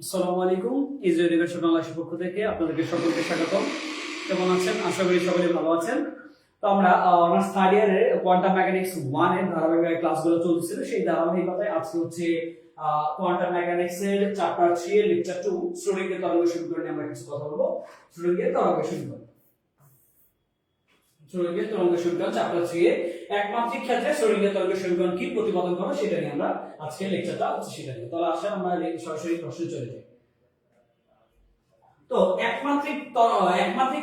আসসালামু আলাইকুম, easy education বাংলাদেশের পক্ষ থেকে আপনাদেরকে সকলকে স্বাগতম। কেমন আছেন? আশা করি সকলে ভালো আছেন। তো আমরা অনার্স থার্ড ইয়ারের কোয়ান্টাম মেকানিক্স 1 এর ধারাবাহিক ক্লাসগুলো চলছিল। সেই ধারাবাহিকতায় আজকে হচ্ছে কোয়ান্টাম মেকানিক্স এর চ্যাপ্টার 3 এর লেকচার 2 শ্রোডিঙ্গার তরঙ্গ সমীকরণ নিয়ে আমরা কিছু কথা বলবো। শ্রোডিঙ্গার তরঙ্গ সমীকরণ, শ্রোডিঙ্গার তরঙ্গ সমীকরণ চ্যাপ্টার 3 এর একমাত্রিক ক্ষেত্রে শ্রোডিঙ্গার তরঙ্গ সমীকরণ কি প্রতিপাদন করো সেটা নিয়ে আমরা আজকে লেকচারটা হচ্ছে সেটা নিয়ে। তাহলে আসলে আমরা সরাসরি প্রশ্নে চলে যাই। তো একমাত্রিক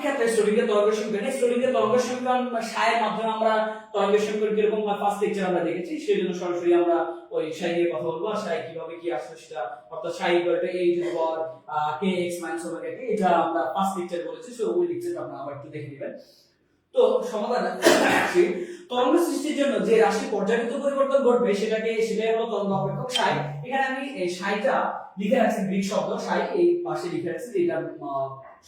ক্ষেত্রে শ্রোডিঙ্গার তরঙ্গ সমীকরণ, শ্রোডিঙ্গার তরঙ্গ সমীকরণ সায়ের মাধ্যমে আমরা তরঙ্গ সমীকরণ কিরকম ফার্স্ট লেকচার আমরা দেখেছি, সেই জন্য সরাসরি আমরা ওই সাই নিয়ে কথা বলবো। আর সাই কিভাবে কি আসলে সেটা, অর্থাৎ সাই equal to a to the power kx - omega t, এটা আমরা ফার্স্ট লেকচার বলেছি। সো ওই লেকচারটা আপনারা আবার একটু দেখে নেবেন। তো সমাধান আসি, তরঙ্গ সৃষ্টির জন্য যে রাশি পর্যায়বৃত্ত পরিবর্তন ঘটবে সেটাই হলো তরঙ্গ অপেক্ষক সাই। এখানে আমি এই সাইটা লিখে রাখছি, গ্রিক শব্দ সাই এই পাশে লিখে রাখছি, এটা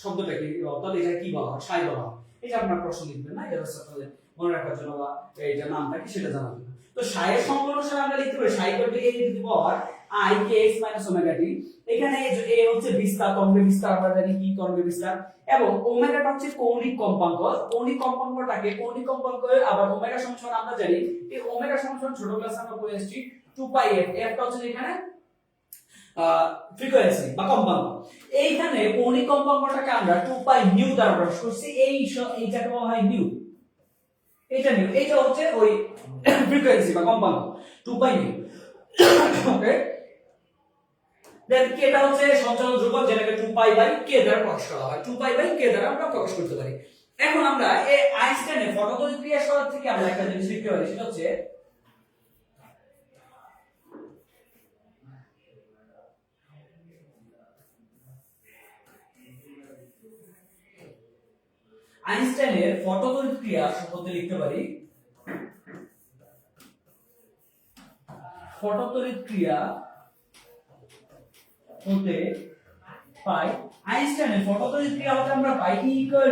শব্দটা কি, অর্থাৎ এটা কি বলা হয়, সাই বলা হয়। এটা আপনার প্রশ্ন লিখবেন না, এটা হচ্ছে আপনাদের মনে রাখার জন্য বা এইটা নামটা কি সেটা জানার জন্য। তো সাইয়ের সমগ্র অনুসারে আমরা লিখতে পারি সাই equal to a to the power i kx - omega t। এখানে a হচ্ছে বিস্তার, তরঙ্গের বিস্তার, আমরা জানি কি তরঙ্গের বিস্তার, এবং ওমেগাটা হচ্ছে কৌণিক কম্পাঙ্ক। কৌণিক কম্পাঙ্ক আবার ওমেগা সমান আমরা জানি এই ওমেগা সমান ছোট ক্লাসে আমরা পড়ে এসেছি 2 π f। টা হচ্ছে এখানে ফ্রিকোয়েন্সি বা কম্পাঙ্ক। এইখানে কৌণিক কম্পাঙ্কটাকে আমরা 2 π নিউ দ্বারা প্রকাশ করছি। এইটাকে বলা হয় নিউ, এটা হচ্ছে ওই ফ্রিকোয়েন্সি বা কম্পাঙ্ক 2 π নিউ। ওকে, দেন k টা হচ্ছে সঞ্চালন ধ্রুবক, যেটাকে 2 π k দ্বারা প্রকাশ করা হয়। 2 π k দ্বারা আমরা প্রকাশ করতে পারি। এখন আমরা এই আইনস্টাইনের ফটোতড়িৎ ক্রিয়া সূত্র থেকে আমরা একটা জিনিস লিখতে পারি, সেটা হচ্ছে আইনস্টাইনের ফটোতড়িৎ ক্রিয়া সূত্র লিখতে পারি, ফটোতড়িৎ ক্রিয়া হতে পাই, আইনস্টাইনের ফটোতড়িৎ ক্রিয়া হতে আমরা পাই E ইকুয়াল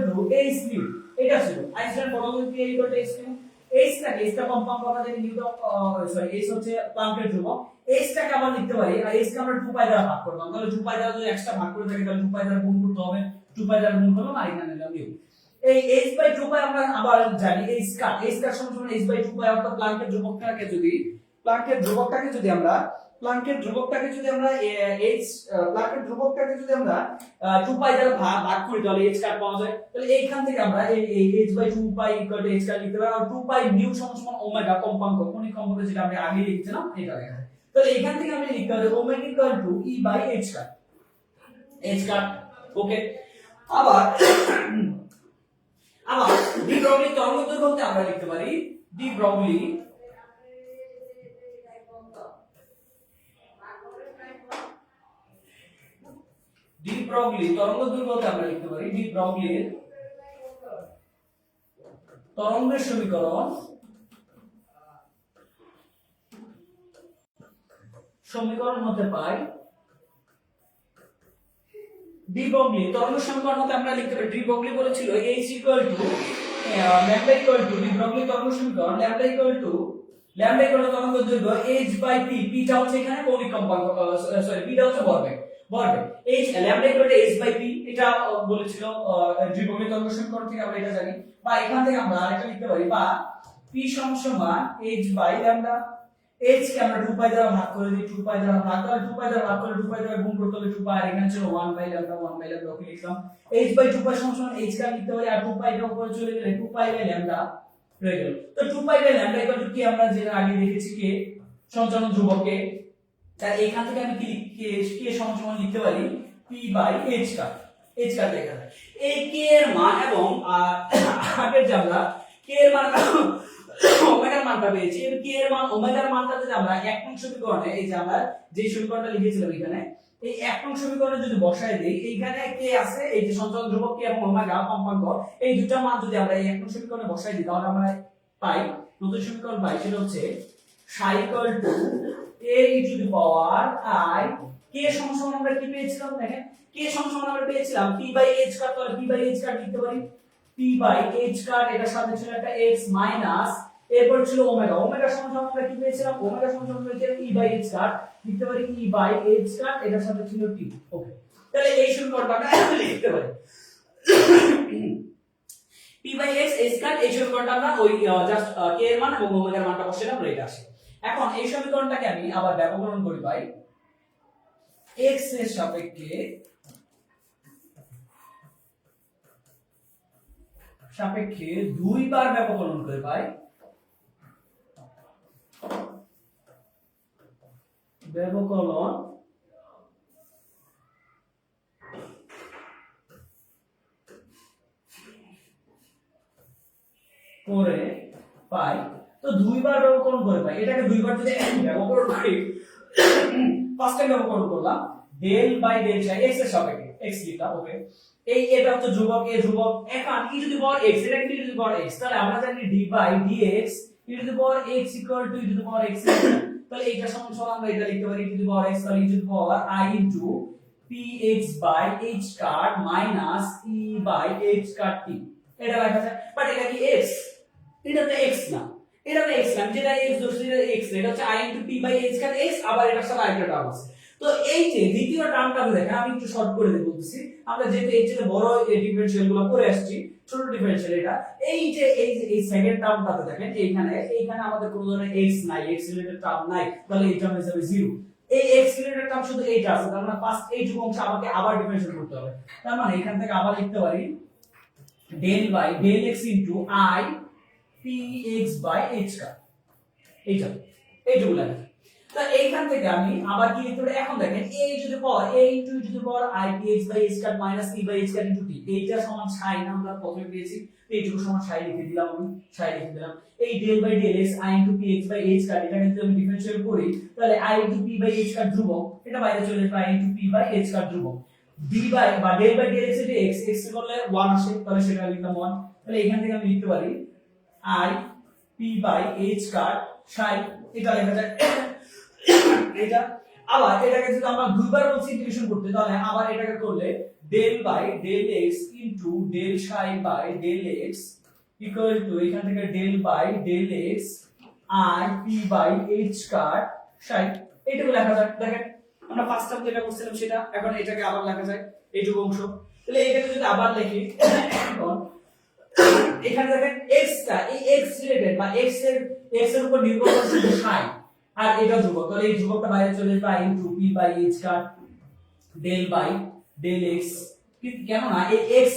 টু h3। এটা ছিল আইনস্টাইনের ফটোতড়িৎ ক্রিয়া ইকুয়াল টু h3। h টা কম্পাঙ্ক, আমরা জানি h হচ্ছে প্লাঙ্কের ধ্রুবক। h টাকে আমরা লিখতে পারি, আর h কে আমরা 2 π দ্বারা ভাগ করলাম। তাহলে 2 π দ্বারা যদি এক্সট্রা ভাগ করে থাকি তাহলে 2 π দ্বারা গুণ করতে হবে, 2 π দ্বারা গুণ করলাম আর এখানে নিলাম নিউ। এই h/2 π আমরা আবার জানি h কাট সমান h/2 π, অর্থাৎ প্লাঙ্কের ধ্রুবকটাকে যদি আমরা প্লাঙ্কের ধ্রুবকটাকে যদি আমরা 2 π দ্বারা ভাগ করি তাহলে h কাট পাওয়া যায়। তাহলে এইখান থেকে আমরা এই h/2 π = h কাট লিখতে পারি। আর 2 π নিউ সমান ওমেগা কম্পাঙ্ক, কৌণিক কম্পাঙ্ক, যেটা আমরা আগে লিখছিলাম এটা এখানে। তাহলে এখান থেকে আমি লিখতে পারি ওমেগা = e/h কাট। ওকে, আবার ডি ব্রগলি তরঙ্গ দৈর্ঘ্যতে আমরা লিখতে পারি ডি ব্রগলি তরঙ্গ দৈর্ঘ্যতে আমরা লিখতে পারি ডি ব্রগলির তরঙ্গের সমীকরণ হতে পাই ডি ব্রগলি তরঙ্গ সমীকরণ হতে আমরা লিখতে পারি, ডি ব্রগলি বলেছিল h equal to lambda equal to de Broglie তরঙ্গ সমীকরণ ল্যামডা ইকুয়াল টু তরঙ্গ দৈর্ঘ্য h/p। p টা হচ্ছে এখানে কৌণিক কম্পাঙ্ক, সরি p টা হচ্ছে ভরবেগ। h lambda equal to h/p, এটা বলেছিল ডি ব্রগলি তরঙ্গ সমীকরণ থেকে আমরা এটা জানি। বা এখান থেকে আমরা আরেকটা লিখতে পারি, বা p সমান h/λ। h কে আমরা 2 π দ্বারা ভাগ করে দিই, 2 π দ্বারা ভাগ করে 2 π দ্বারা ভাগ করে 2 π দ্বারা গুণ করতে হবে 2 π, আর এখানে ছিল 1/λ ওকে লিখলাম। h/2 π সমান h কা লিখতে পারি, আর 2 π এর উপরে চলে গেলে 2 π/λ রয়ে গেল। তো 2 π/λ ইকুয়াল টু কি আমরা যেটা আগে দেখেছি কে সঞ্চালন ধ্রুবক কে। তাই এখান থেকে আমি কি সমান লিখতে পারি p/h কাট লেখা যায়। এই k এর মান এবং আগের যে আমরা k এর মান ওমেগার মানটা পেয়েছি, এই k এর মান ওমেগার মানটা যদি আমরা এক নং সমীকরণে, এই যে আমরা যে সমীকরণটা লিখেছিলাম এখানে, এই এক নং সমীকরণে যদি বসায় দেই, এইখানে k আছে, এই যে সঞ্চালন ধ্রুবক k এবং ওমেগা কম্পাঙ্ক, এই দুটো মান যদি আমরা এই এক নং সমীকরণে বসায় দিই তাহলে আমরা পাই নতুন সমীকরণ পাই, সেটা হচ্ছে সাই equal to a to the power i। k সমান আমরা কি পেয়েছিলাম, দেখেন k সমান আমরা পেয়েছিলাম p/h কাট। তাহলে p/h কাট লিখতে পারি p/h কাট, এটার সাথে ছিল একটা x মাইনাস এরপর ছিল ওমেগা, ওমেগা সমান সমান আমরা কি পেয়েছিলাম, ওমেগা সমান সমান পেয়েছিলাম ই বাই এইচ কাট, লিখতে পারি ই বাই এইচ কাট, এটার সাথে ছিল টি। ওকে, তাহলে এই সমীকরণটা আমরা লিখতে পারি p by x h cut, এই সমীকরণটা আমরা ওই জাস্ট k এর মান এবং ওমেগার মানটা বসিয়ে আমরা এটা আসে। এখন এই সমীকরণটাকে আমি আবার ব্যাপককরণ করি ভাই, x এর সাপেক্ষে দুইবার ব্যাপককরণ করে পাই, ব্যাপককরণ করে পাই। তো দুইবার ব্যবকরণ করে পাই, এটাকে দুইবার যদি ব্যবকরণ করি, ফার্স্ট টাইম ব্যবকরণ করলাম ডেল বাই ডেল ছাই x এর সাপেক্ষে, x লিখলাম। ওকে, এই এটা হচ্ছে ধ্রুবক, এ ধ্রুবক, এখন e to the power x, এটা কি e to the power x, তাহলে আমরা জানি d by dx e to the power x equal to e to the power x, তাহলে এইটা সমান সমান আমরা এটা লিখতে পারি e to the power x, তাহলে e to the power i into px by h cut minus e by h cut t, এটা লেখা যায়। বাট এটা কি x, এটা তো x না, এটা তো x না, যেটা x ধরছি এটা x, এটা হচ্ছে i into p by h cut x, আবার এটার সাথে আরেকটা টার্ম আছে। তো এই যে দ্বিতীয় টার্মটা দেখেন, আমি একটু শর্ট করে দেব বলতেছি, আমরা যেহেতু এই যে বড় এই ডিফারেনশিয়াল গুলো করে আসছি, ছোট ডিফারেনশিয়াল এটা, এই যে এই সেকেন্ড টার্মটাতে দেখেন এইখানে আমাদের কোনো ধরনের x নাই, x রিলেটেড টার্ম নাই, তাহলে এই টার্ম হিসেবে 0। এই x রিলেটেড টার্ম শুধু এইটা আছে, তার মানে ফার্স্ট এইটুকু অংশ আমাকে আবার ডিফারেনশিয়েট করতে হবে। তার মানে এখান থেকে আবার লিখতে পারি del by del x into i px by h cut, এইটুকু লাগে। তো এইখান থেকে আমি আবার কি লিখতে পারি, এখন দেখেন a to the power a into e to the power i px by h cut minus e by h cut into t, এইটা সমান সাই না, আমরা প্রথমে পেয়েছি, এইটুকু সমান সাই লিখে দিলাম, আমি সাই লিখে দিলাম। এই del by del x i into px by h cut, এটা যদি আমি ডিফারেনশিয়েট করি, তাহলে i into p by h cut ধ্রুবক, এটা বাইরে চলে যাবে, i into p by h cut ধ্রুবক, d বাই বা ডেল বাই ডেল x এর x করলে 1 আসে, তাহলে সেটা লিখলাম 1। তাহলে এখান থেকে আমি লিখতে পারি i p by h cut সাই, এটা লেখা যায় এটা। আবার এটাকে যদি আমরা দুইবার বলছি ইন্টিগ্রেশন করতে, তাহলে আবার এটাকে করলে del by del x into del psi by del x equal to এখান থেকে ডেল বাই ডেল x আর p by h cut psi, এইটুকু লেখা যায়। দেখেন আমরা ফার্স্ট টার্ম যেটা করছিলাম সেটা, এখন এটাকে আবার লেখা যায় এইটুকু অংশ। তাহলে এটাকে যদি আবার লিখি, এখন এখানে দেখেন x টা, এই x রিলেটেড বা x এর উপর নির্ভর করে শুধু সাই, আর এটা ধ্রুবক, তাহলে এই ধ্রুবকটা বাইরে চলে যাবে i into p by h cut del by del x, কেন না এই x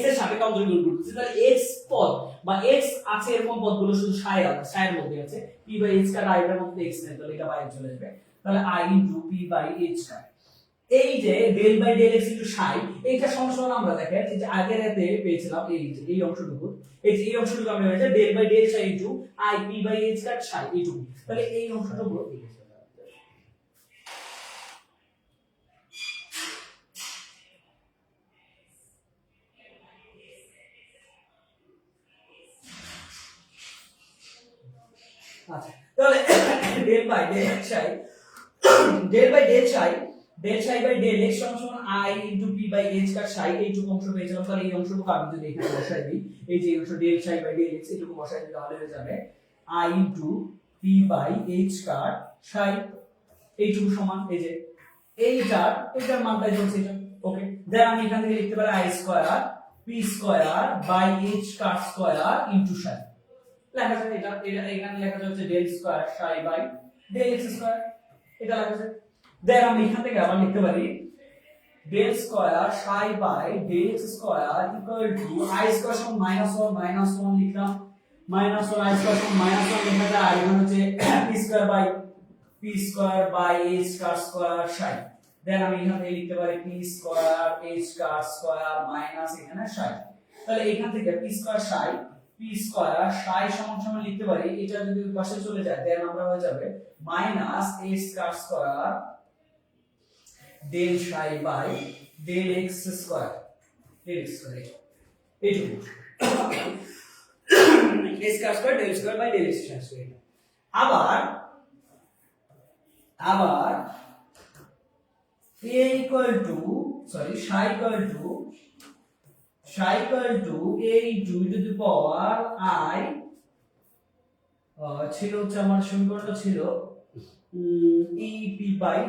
এর সাথে কনজুগেট করতেছি, তাহলে x পদ বা x আছে এরকম পদগুলো শুধু সাইয়ের মধ্যে আছে, p by h cut i এর মধ্যে x নেই, তাহলে এটা বাইরে চলে যাবে, তাহলে i into p by h cut. এই যে del by del x into psi, এইটা সমান আমরা দেখেন এই যে আগের এতে পেয়েছিলাম এই অংশটুকু, এই অংশটুকু আমরা হয়েছে del by del psi into i p by h cut psi, এইটুকু। তাহলে এই অংশটুকু আচ্ছা, তাহলে del by del psi del by del psi by del x সমান i into p by h cut psi, এইটুকু অংশ পেয়েছিলাম। তাহলে এই অংশটুকু আমি যদি এখানে বসাই দিই, এই যে অংশ del psi by del x, এইটুকু বসাই দিলে তাহলে হয়ে যাবে i into p by h cut psi, এইটুকু সমান এই যে এইটার মানটাই হচ্ছে এটা। ওকে, দেন আমি এখান থেকে লিখতে পারি i square p square by h cut square into psi, লেখা যায় এটা এখানে লেখা যাচ্ছে del square psi by del x square, এটা লেখা যায়। দেন আমি এখান থেকে আবার লিখতে পারি del square psi by del x square equal to i square সমান -1 লিখলাম, -1 i স্কয়ার সমান -1 লেখা যায়, আর এখানে হচ্ছে p square by h cut square psi. Then আমি এখান থেকে লিখতে পারি p square h cut square minus এখানে সাই, তাহলে এখান থেকে p স্কয়ার সাই সমান লিখতে পারি, এটা যদি পাশে চলে যায় দেন আমরা হয়ে যাবে minus h cut square del psi by del x square এইটুকু h cut square del square by del x square. আবার a equal to psi equal to a into e to the power I ছিল হচ্ছে আমার সমীকরণটা ছিল e p by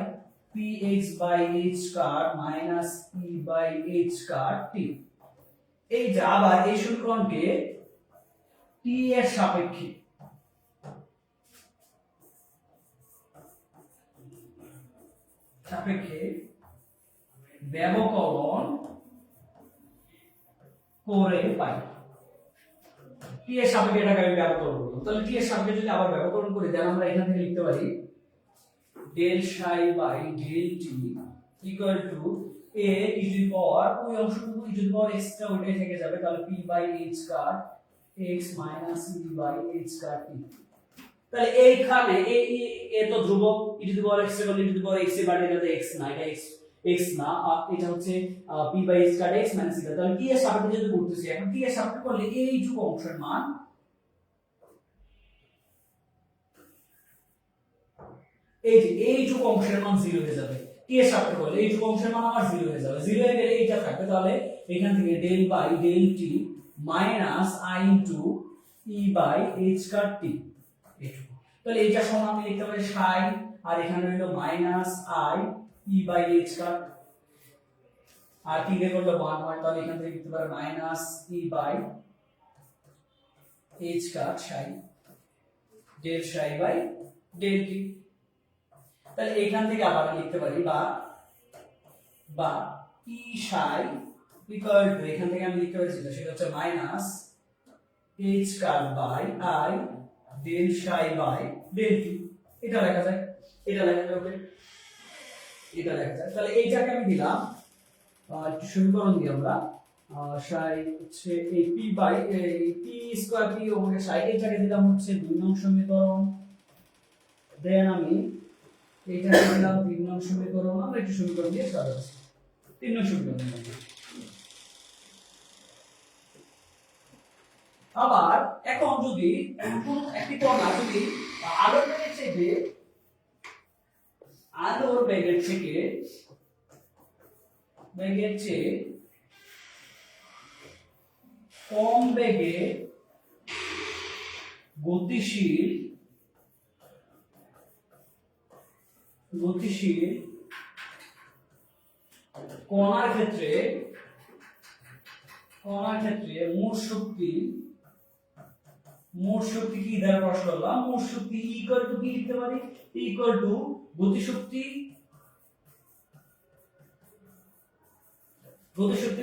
px by h কার minus e by h কার t। এই যে আবার এই সমীকরণকে t এর সাপেক্ষে ব্যবকলন করে পাই। টি এর সাপেক্ষে এটাকে আমি ব্যবকলন করব, তাহলে টি এর সাপেক্ষে যদি আবার ব্যবকলন করি তাহলে আমরা এখান থেকে লিখতে পারি del psi by del T equal to a e to the power ওই অংশটুকু ই টু দি পাওয়ার x টা ওইটাই থেকে যাবে, তাহলে p বাই h কার x minus e by h কার t। তাহলে এইখানে এ তো ধ্রুবক ই টু দি পাওয়ার x এর বলে ই টু দি পাওয়ার x এর বাইরে এটা x না, এটা x না, এটা হচ্ছে p বাই h কার x মাইনাস e, তাহলে t এর সাপেক্ষে যদি করতেছি, এখন t এর সাপেক্ষে করলে এইটুকু অংশের মান এই যে এইটুকু অংশের মান 0 হয়ে যাবে। t এর সাপেক্ষে করলে এইটুকু অংশের মান আমার 0 হয়ে যাবে, 0 হয়ে গেলে এইটা থাকবে, তাহলে এখান থেকে del by del t minus i into e by h কার t এইটুকু। তাহলে এইটা সমান আমি লিখতে পারি সাই, আর এখানে হলো minus i e by h কার, আর t কে করলে 1 হয়, তাহলে এখান থেকে লিখতে পারি মাইনাস e বাই h কার psi del psi by del t। তাহলে এখান থেকে আবার লিখতে পারি বা e সাই ইকুয়াল টু, এখান থেকে আমি লিখতে পারি সেটা হচ্ছে মাইনাস h কার by i del psi by del t। এটা লেখা যায়, এটা লেখা যাবে, এটা লেখা যায়। তাহলে এইটাকে আমি দিলাম একটু সমীকরণ দিই আমরা, সাই হচ্ছে এই p বাই এই p স্কয়ার p ওভার সাই, এইটাকে দিলাম হচ্ছে 2 নং সমীকরণ, দেন আমি এইটাকে দিলাম 3 নং সমীকরণ, আমরা একটু সমীকরণ দিয়ে সাজাচ্ছি 3 নং সমীকরণ। আবার এখন যদি কোন একটি কণা যদি আলোর বেগের চেয়ে কম বেগে গতিশীল কণার ক্ষেত্রে মোট শক্তি কি দ্বারা প্রকাশ করলাম, মোট শক্তি ইকুয়াল টু কি লিখতে পারি, ইকুয়াল টু গতিশক্তি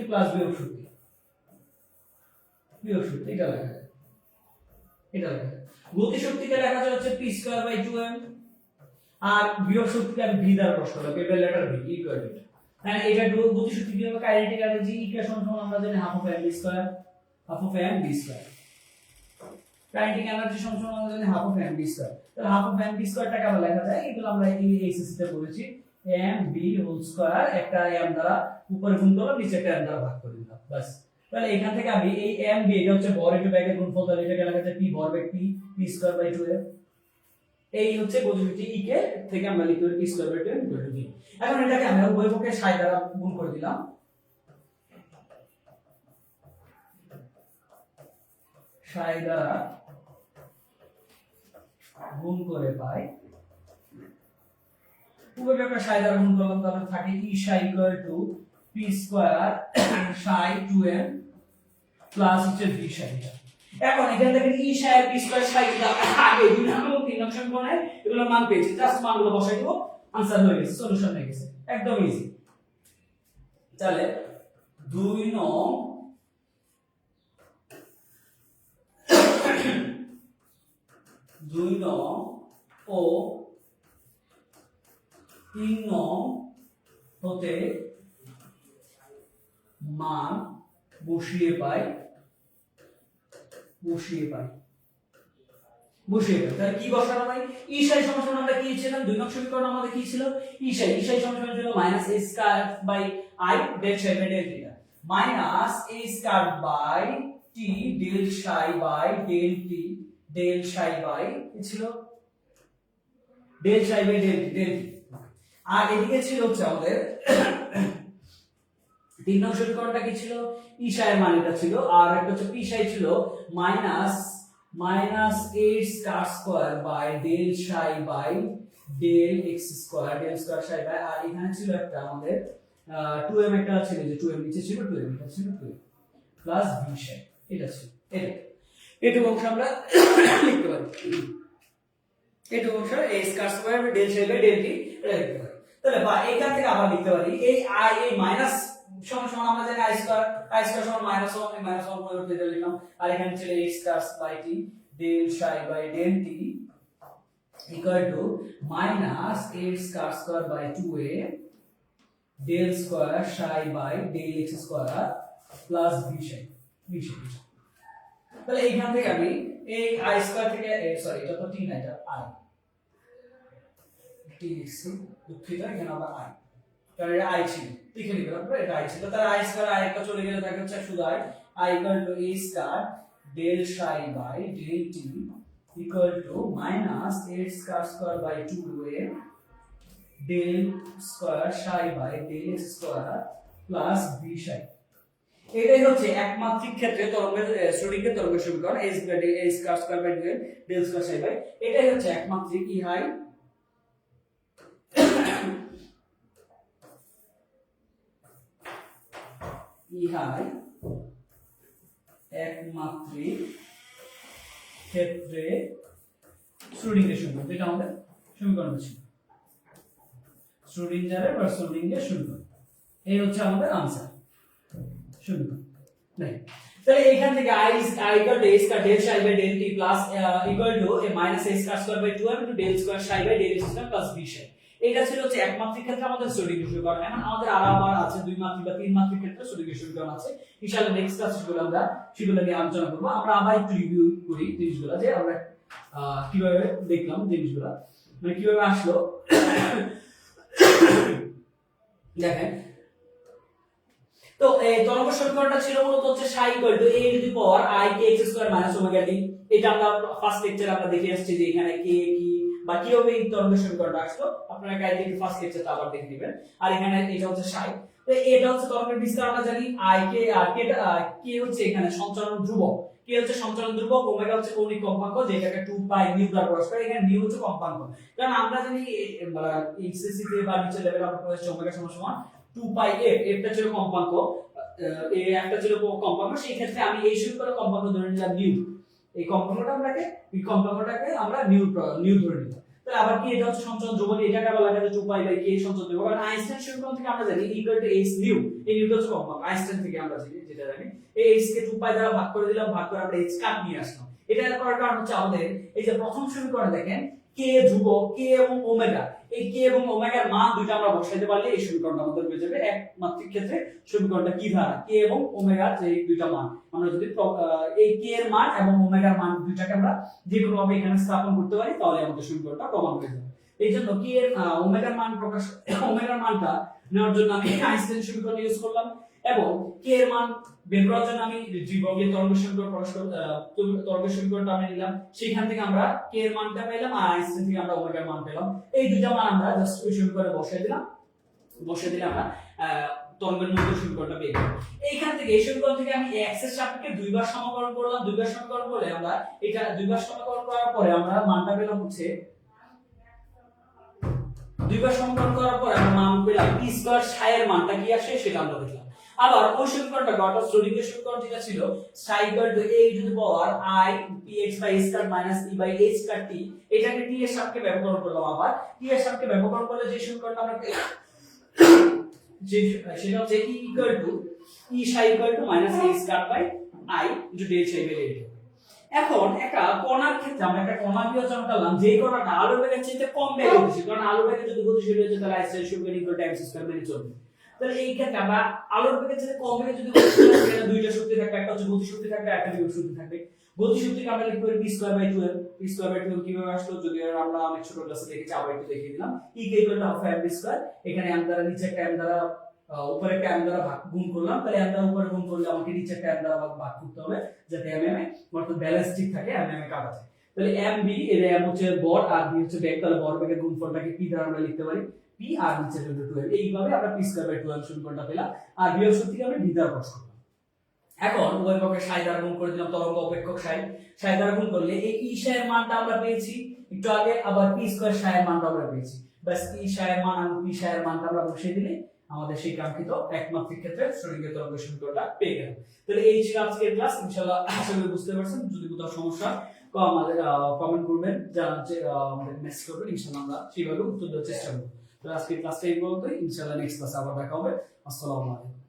প্লাস বিয়োগ শক্তি, এটা লেখা যায়, গতিশক্তিকে লেখা যায় হচ্ছে p স্কয়ার বাই 2m, আর বিয়োগ শক্তিকে আমি v দ্বারা প্রকাশ করলাম, capital letter v equal to, তাহলে এটা গতিশক্তি কিভাবে কাইনেটিক এনার্জি ইকুয়েশন সমান আমরা জানি half of m v square, kinetic energy সমান আমরা জানি half of m v square. তাহলে হাফ অফ m v স্কয়ারটাকে আবার লেখা যায়, এগুলো আমরা এই এসএসসি তে পড়েছি, m v হোল স্কয়ার, একটা m দ্বারা উপরে গুণ করলাম, নিচে একটা m দ্বারা ভাগ করে দিলাম, বাস। তাহলে এখান থেকে আমি এই m v এটা হচ্ছে ভর ইনটু ব্যাগের গুণফল, তাহলে এটাকে লেখা যায় p ভর বেগ p স্কয়ার বাই 2m। এই হচ্ছে গতিশক্তি e কে থেকে আমরা লিখতে পারি p square by 2m equal to v। এখন এটাকে আমরা উভয় পক্ষে সাই দ্বারা গুণ করে দিলাম, সাই দ্বারা গুণ করে পাই, উভয় পক্ষে সাই দ্বারা গুণ করলাম, তাহলে থাকে e Sai equal to p square Sai 2m plus হচ্ছে v সাই। এখন এখান থেকে e সাই আর p স্কয়ার সাই আগে 2 নং এবং 3 নং সমীকরণে এগুলোর মান পেয়েছি, জাস্ট মানগুলো বসাই দেব, आंसर হয়ে গেছে, সলিউশন হয়ে গেছে, একদম ইজি। তাহলে 2 নং ও 3 নং হতে মান বসিয়ে পাই, তাহলে কি বসানো ভাই, ই সাই সমান আমরা কি ছিল 2 নং সমীকরণ আমাদের কি ছিল, ই সাই সমান ছিল minus a square by i del psi by del theta, minus a square by t del psi by del t del psi by কি ছিল del psi by del t, আর এদিকে ছিল হচ্ছে আমাদের 3 নং সমীকরণটা কি ছিল, ই সাই এর মান এটা ছিল, আর একটা হচ্ছে পি সাই ছিল minus minus 8 star square by del psi by del x square, del square psi by, আর এখানে ছিল একটা আমাদের 2m একটা ছিল, যে 2m নিচে ছিল 2m এটা ছিল 2m প্লাস b সাই, এটা ছিল এটুকু অংশ আমরা লিখতে পারি। এটুকু অংশ a square square by del psi by del t এটা লিখতে পারি। তাহলে বা এখান থেকে আবার লিখতে পারি এই i এই মাইনাস সমান সমান আমরা জানি i স্কয়ার সমান -1, এই -1 পরিবর্তে এটা লিখলাম, আর এখানে ছিল a square by t del psi by del t equal to minus 8 star square by 2a del square psi by del x square plus b psi। তাহলে এইখান থেকে আমি এই i স্কয়ার থেকে সরি এটা তো t না, এটা i t লিখছি, দুঃখিত, এখানে আবার i, কারণ এটা i ছিল, লিখে নিলাম পরে এটা i ছিল, তার i স্কয়ার i একটা চলে গেলে থাকে হচ্ছে শুধু i equal to a star del psi by del t equal to minus 8 star square by 2a del square psi by del x square plus b psi। এটাই হচ্ছে একমাত্রিক ক্ষেত্রে তরঙ্গের শ্রোডিঙ্গার তরঙ্গের সমীকরণ a square square by 2a del square psi by, এটাই হচ্ছে একমাত্রিক ইহাই একমাত্রিক ক্ষেত্রে শ্রোডিঙ্গার সমীকরণ, যেটা আমাদের সমীকরণ ছিল শ্রোডিঙ্গারের বা শ্রোডিঙ্গার সমীকরণ, এই হচ্ছে আমাদের आंसर সমীকরণ। নাই তাহলে এখান থেকে i equal to a square del psi by del t plus equal to a minus a square by 2m into del square psi by del x square plus b psi। এটা ছিল হচ্ছে একমাত্রিক ক্ষেত্রে আমাদের শ্রোডিঙ্গার সমীকরণ। এখন আমাদের আবার আছে দুই মাত্রিক বা তিন মাত্রিক ক্ষেত্রে শ্রোডিঙ্গার সমীকরণ আছে, ইনশাআল্লাহ নেক্সট ক্লাসে সেগুলো নিয়ে আলোচনা করব। আমরা আবার একটু রিভিউ করি জিনিসগুলো, যে আমরা কিভাবে দেখলাম জিনিসগুলো, মানে কিভাবে আসলো। দেখেন তো এই তরঙ্গ সমীকরণটা ছিল মূলত হচ্ছে psi equal to a to the power i k x square minus omega t। এটা আমরা ফার্স্ট লেকচারে আমরা দেখে আসছি যে এখানে k কি বা কিভাবে এই তরঙ্গ সমীকরণটা আসলো, আপনারা কাইন্ডলি একটু ফার্স্ট লেকচারটা আবার দেখে নেবেন। আর এখানে এটা হচ্ছে psi, তো এটা হচ্ছে তরঙ্গের বিস্তার আমরা জানি i k, আর k হচ্ছে এখানে সঞ্চালন ধ্রুবক, k হচ্ছে সঞ্চালন ধ্রুবক, ওমেগা হচ্ছে কৌণিক কম্পাঙ্ক, যেটাকে 2 পাই নিউ দ্বারা প্রকাশ করে, এখানে নিউ হচ্ছে কম্পাঙ্ক। কারণ আমরা জানি এইচএসসি তে বা নিচের লেভেলে আমরা পড়েছি ওমেগা সমান 2 পাই f, এটা ছিল কম্পাঙ্ক, এই একটা ছিল কম্পাঙ্ক, সেই ক্ষেত্রে আমি এই সমীকরণের কম্পাঙ্ক ধরে নিলাম নিউ, এই কম্পাঙ্কটাকে আমরা নিউ ধরে নিলাম। তাহলে আবার কি এটা হচ্ছে সঞ্চালন ধ্রুবক, এটাকে আবার লেখা যায় 2 পাই বাই k সঞ্চালন ধ্রুবক, কারণ আইনস্টাইন সমীকরণ থেকে আমরা জানি ইকুয়াল টু h নিউ, এই নিউটা হচ্ছে কম্পাঙ্ক, আইনস্টাইন থেকে আমরা যেটা জানি এই h কে 2 পাই দ্বারা ভাগ করে দিলাম, ভাগ করে আমরা h কাট নিয়ে আসলাম। এটা করার কারণ হচ্ছে আমাদের এই যে প্রথম সমীকরণে দেখেন k ধ্রুবক, k এবং ওমেগা, এই k এবং ওমেগার মান দুইটা আমরা বসাইতে পারলে এই সমীকরণটা আমাদের হয়ে যাবে একমাত্রিক ক্ষেত্রে সমীকরণটা। কি ধারা k এবং ওমেগার যে দুইটা মান আমরা যদি এই k এর মান এবং ওমেগার মান দুইটাকে আমরা যে কোনো ভাবে এখানে স্থাপন করতে পারি, তাহলে আমাদের সমীকরণটা প্রমাণ হয়ে যাবে। এইজন্য k এর ওমেগার মানটা নেওয়ার জন্য আমি আইনস্টাইন সমীকরণ ইউজ করলাম, এবং k এর মান বের করার জন্য আমি দ্বিবর্গীয় তরঙ্গ সমীকরণটা আমি নিলাম, সেখান থেকে আমরা k এর মানটা পেলাম, আর আইনস্টাইন থেকে আমরা ওমেগার মান পেলাম। এই দুইটা মান আমরা জাস্ট ওই সমীকরণে বসাই দিলাম আমরা তরঙ্গের মধ্যে সমীকরণটা পেয়ে গেলাম। এইখান থেকে এই সমীকরণ থেকে আমি x এর সাপেক্ষে দুইবার সমাকলন করলাম, দুইবার সমাকলন করলে আমরা এটা দুইবার সমাকলন করার পরে আমরা মানটা পেলাম হচ্ছে দুইবার সমাকলন করার পরে আমরা মান পেলাম p স্কয়ার psi এর মানটা কি আসে সেটা আমরা দেখলাম। আবার ওই সমীকরণটা অর্থাৎ শ্রোডিঙ্গার সমীকরণ যেটা ছিল psi equal to a to the power i px by a square minus e by h square t, এটাকে t এর সাপেক্ষে ব্যবকলন করলাম। আবার t এর সাপেক্ষে ব্যবকলন করলে যে সমীকরণটা আমরা যে সেটা হচ্ছে e equal to e psi equal to minus a square by i into del psi by del t। এখন একটা কণার ক্ষেত্রে আমরা একটা কণা বিবেচনা করলাম, যে কণাটা আলোর বেগের চেয়ে কম বেগে গতিশীল, কারণ আলোর বেগে যদি গতিশীল হয়ে যায় তাহলে আইনস্টাইন সমীকরণ ইকুয়াল টু mc স্কয়ার মেনে চলবে। তাহলে এই ক্ষেত্রে আমরা আলোর বেগের চেয়ে কম বেগে যদি গতিশীল হয় তাহলে দুইটা শক্তি থাকবে, একটা হচ্ছে গতি শক্তি থাকবে, একটা বিভব শক্তি থাকবে। গতি শক্তিকে আমরা লিখতে পারি p square by 2m। p square by 2m কিভাবে আসলো যদি আমরা অনেক ছোট ক্লাসে দেখেছি, আবার একটু দেখিয়ে দিলাম। e K equal to half m square, এখানে m দ্বারা নিচে একটা m দ্বারা উপরে একটা m দ্বারা ভাগ গুণ করলাম, তাহলে m দ্বারা উপরে গুণ করলে আমাকে নিচে একটা m দ্বারা ভাগ করতে হবে যাতে m m এ অর্থাৎ ব্যালেন্স ঠিক থাকে, m m এ কাটা যায়। তাহলে m b এর m হচ্ছে বর আর b হচ্ছে বেগ, তাহলে বর বেগের গুণফলটাকে p দ্বারা আমরা লিখতে পারি p আর নিচে 2m। এইভাবে আমরা p স্কয়ার বাই 2m সমীকরণটা পেলাম, আর বিভব শক্তিকে আমরা v দ্বারা প্রকাশ করলাম। এখন উভয় পক্ষে সাই দ্বারা গুণ করে দিলাম, তরঙ্গ অপেক্ষক সাই দ্বারা গুণ করলে এই ই সাইয়ের মানটা আমরা পেয়েছি একটু আগে, আবার পি স্কয়ার সাইয়ের মানটা আমরা পেয়েছি। বাস ই সাইয়ের মান আর পি সাইয়ের মানটা আমরা বসিয়ে দিলে আমাদের সেই কাঙ্ক্ষিত একমাত্রিক ক্ষেত্রে শ্রোডিঙ্গার তরঙ্গ সমীকরণটা পেয়ে গেলাম। তাহলে এই ছিল আজকের ক্লাস। ইনশাআল্লাহ আশা করি বুঝতে পারছেন। যদি কোথাও সমস্যা আমাদের কমেন্ট করবেন, জানাতে আমাদের মেসেজ করবেন, ইনশাআল্লাহ আমরা সেইভাবে উত্তর দেওয়ার চেষ্টা করব। তো আজকের ক্লাসটা এই পর্যন্তই। ইনশাআল্লাহ নেক্সট ক্লাসে আবার দেখা হবে। আসসালামু আলাইকুম।